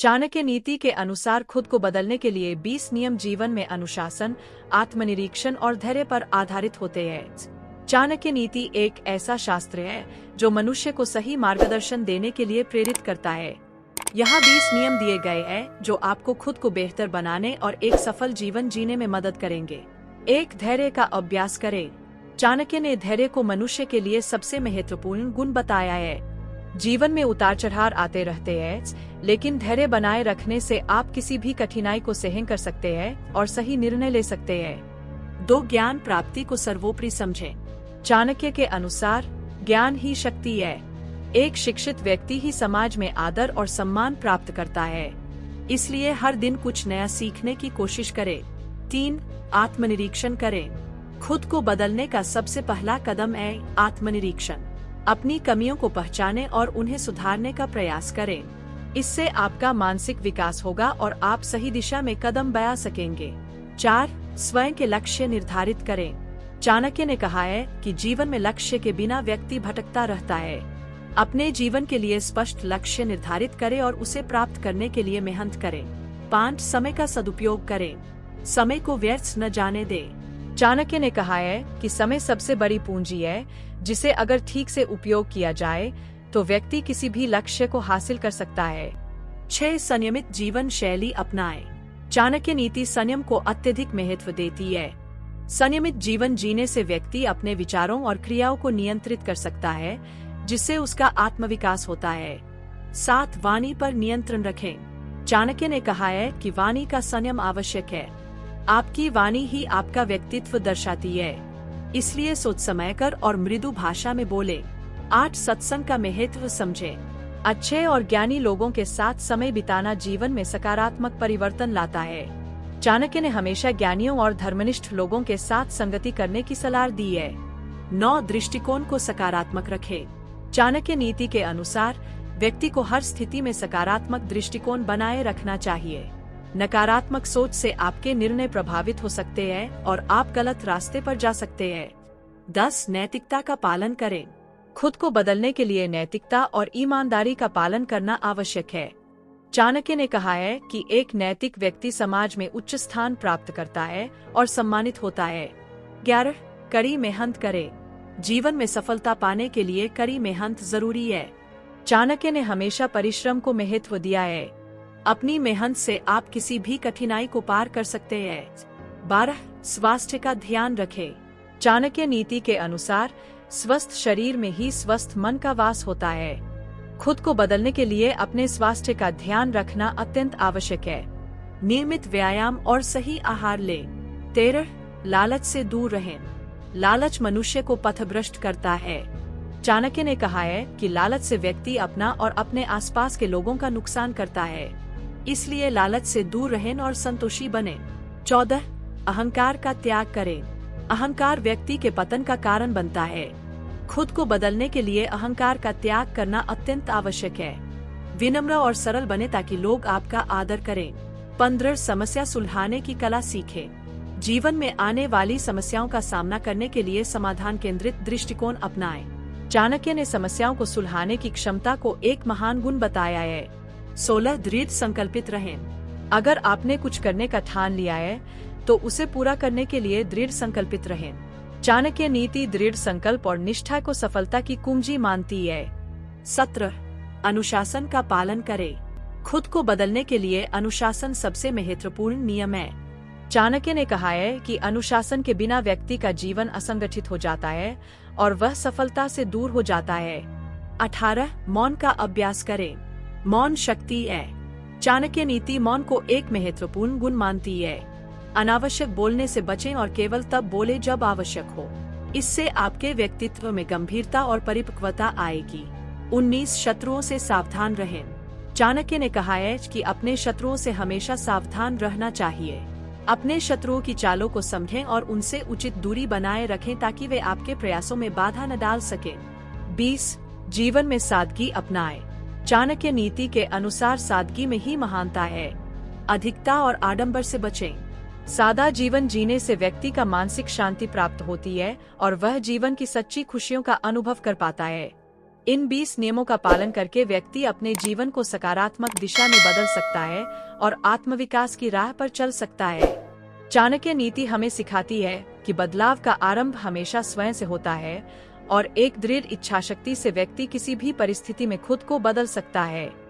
चाणक्य नीति के अनुसार खुद को बदलने के लिए 20 नियम जीवन में अनुशासन, आत्मनिरीक्षण और धैर्य पर आधारित होते हैं। चाणक्य नीति एक ऐसा शास्त्र है जो मनुष्य को सही मार्गदर्शन देने के लिए प्रेरित करता है। यहाँ 20 नियम दिए गए हैं जो आपको खुद को बेहतर बनाने और एक सफल जीवन जीने में मदद करेंगे। एक, धैर्य का अभ्यास करें। चाणक्य ने धैर्य को मनुष्य के लिए सबसे महत्वपूर्ण गुण बताया है। जीवन में उतार चढ़ाव आते रहते हैं, लेकिन धैर्य बनाए रखने से आप किसी भी कठिनाई को सहन कर सकते हैं और सही निर्णय ले सकते हैं। 2, ज्ञान प्राप्ति को सर्वोपरि समझें। चाणक्य के अनुसार ज्ञान ही शक्ति है। एक शिक्षित व्यक्ति ही समाज में आदर और सम्मान प्राप्त करता है, इसलिए हर दिन कुछ नया सीखने की कोशिश करें। 3, आत्मनिरीक्षण करें। खुद को बदलने का सबसे पहला कदम है आत्मनिरीक्षण। अपनी कमियों को पहचानें और उन्हें सुधारने का प्रयास करें। इससे आपका मानसिक विकास होगा और आप सही दिशा में कदम बढ़ा सकेंगे। 4, स्वयं के लक्ष्य निर्धारित करें। चाणक्य ने कहा है कि जीवन में लक्ष्य के बिना व्यक्ति भटकता रहता है। अपने जीवन के लिए स्पष्ट लक्ष्य निर्धारित करें और उसे प्राप्त करने के लिए मेहनत करें। 5, समय का सदुपयोग करें। समय को व्यर्थ न जाने दें। चाणक्य ने कहा है कि समय सबसे बड़ी पूंजी है, जिसे अगर ठीक से उपयोग किया जाए तो व्यक्ति किसी भी लक्ष्य को हासिल कर सकता है। 6, संयमित जीवन शैली अपनाएं। चाणक्य नीति संयम को अत्यधिक महत्व देती है। संयमित जीवन जीने से व्यक्ति अपने विचारों और क्रियाओं को नियंत्रित कर सकता है, जिससे उसका आत्मविकास होता है। 7, वाणी पर नियंत्रण रखें। चाणक्य ने कहा है कि वाणी का संयम आवश्यक है। आपकी वाणी ही आपका व्यक्तित्व दर्शाती है, इसलिए सोच समझकर और मृदु भाषा में बोले। 8, सत्संग का महत्व समझें। अच्छे और ज्ञानी लोगों के साथ समय बिताना जीवन में सकारात्मक परिवर्तन लाता है। चाणक्य ने हमेशा ज्ञानियों और धर्मनिष्ठ लोगों के साथ संगति करने की सलाह दी है। 9, दृष्टिकोण को सकारात्मक रखें। चाणक्य नीति के अनुसार व्यक्ति को हर स्थिति में सकारात्मक दृष्टिकोण बनाए रखना चाहिए। नकारात्मक सोच से आपके निर्णय प्रभावित हो सकते हैं और आप गलत रास्ते पर जा सकते हैं। 10, नैतिकता का पालन करें। खुद को बदलने के लिए नैतिकता और ईमानदारी का पालन करना आवश्यक है। चाणक्य ने कहा है कि एक नैतिक व्यक्ति समाज में उच्च स्थान प्राप्त करता है और सम्मानित होता है। 11, कड़ी मेहनत करें। जीवन में सफलता पाने के लिए कड़ी मेहनत जरूरी है। चाणक्य ने हमेशा परिश्रम को महत्व दिया है। अपनी मेहनत से आप किसी भी कठिनाई को पार कर सकते हैं। 12, स्वास्थ्य का ध्यान रखें। चाणक्य नीति के अनुसार स्वस्थ शरीर में ही स्वस्थ मन का वास होता है। खुद को बदलने के लिए अपने स्वास्थ्य का ध्यान रखना अत्यंत आवश्यक है। नियमित व्यायाम और सही आहार लें। 13, लालच से दूर रहें। लालच मनुष्य को पथभ्रष्ट करता है। चाणक्य ने कहा है कि लालच से व्यक्ति अपना और अपने आसपास के लोगों का नुकसान करता है, इसलिए लालच से दूर रहें और संतोषी बनें। 14, अहंकार का त्याग करें। अहंकार व्यक्ति के पतन का कारण बनता है। खुद को बदलने के लिए अहंकार का त्याग करना अत्यंत आवश्यक है। विनम्र और सरल बने ताकि लोग आपका आदर करें। 15, समस्या सुलझाने की कला सीखें। जीवन में आने वाली समस्याओं का सामना करने के लिए समाधान केंद्रित दृष्टिकोण अपनाएं। चाणक्य ने समस्याओं को सुलझाने की क्षमता को एक महान गुण बताया है। 16, दृढ़ संकल्पित रहें। अगर आपने कुछ करने का ठान लिया है तो उसे पूरा करने के लिए दृढ़ संकल्पित रहें। चाणक्य नीति दृढ़ संकल्प और निष्ठा को सफलता की कुंजी मानती है। 17, अनुशासन का पालन करें। खुद को बदलने के लिए अनुशासन सबसे महत्वपूर्ण नियम है। चाणक्य ने कहा है कि अनुशासन के बिना व्यक्ति का जीवन असंगठित हो जाता है और वह सफलता से दूर हो जाता है। 18, मौन का अभ्यास करें। मौन शक्ति है। चाणक्य नीति मौन को एक महत्वपूर्ण गुण मानती है। अनावश्यक बोलने से बचें और केवल तब बोले जब आवश्यक हो। इससे आपके व्यक्तित्व में गंभीरता और परिपक्वता आएगी। 19, शत्रुओं से सावधान रहें। चाणक्य ने कहा है कि अपने शत्रुओं से हमेशा सावधान रहना चाहिए। अपने शत्रुओं की चालों को समझें और उनसे उचित दूरी बनाए रखें ताकि वे आपके प्रयासों में बाधा न डाल सकें। 20, जीवन में सादगी अपनाएं। चाणक्य नीति के अनुसार सादगी में ही महानता है। अधिकता और आडंबर से बचें। सादा जीवन जीने से व्यक्ति का मानसिक शांति प्राप्त होती है और वह जीवन की सच्ची खुशियों का अनुभव कर पाता है। इन 20 नियमों का पालन करके व्यक्ति अपने जीवन को सकारात्मक दिशा में बदल सकता है और आत्मविकास की राह पर चल सकता है। चाणक्य नीति हमें सिखाती है कि बदलाव का आरंभ हमेशा स्वयं से होता है और एक दृढ़ इच्छाशक्ति से व्यक्ति किसी भी परिस्थिति में खुद को बदल सकता है।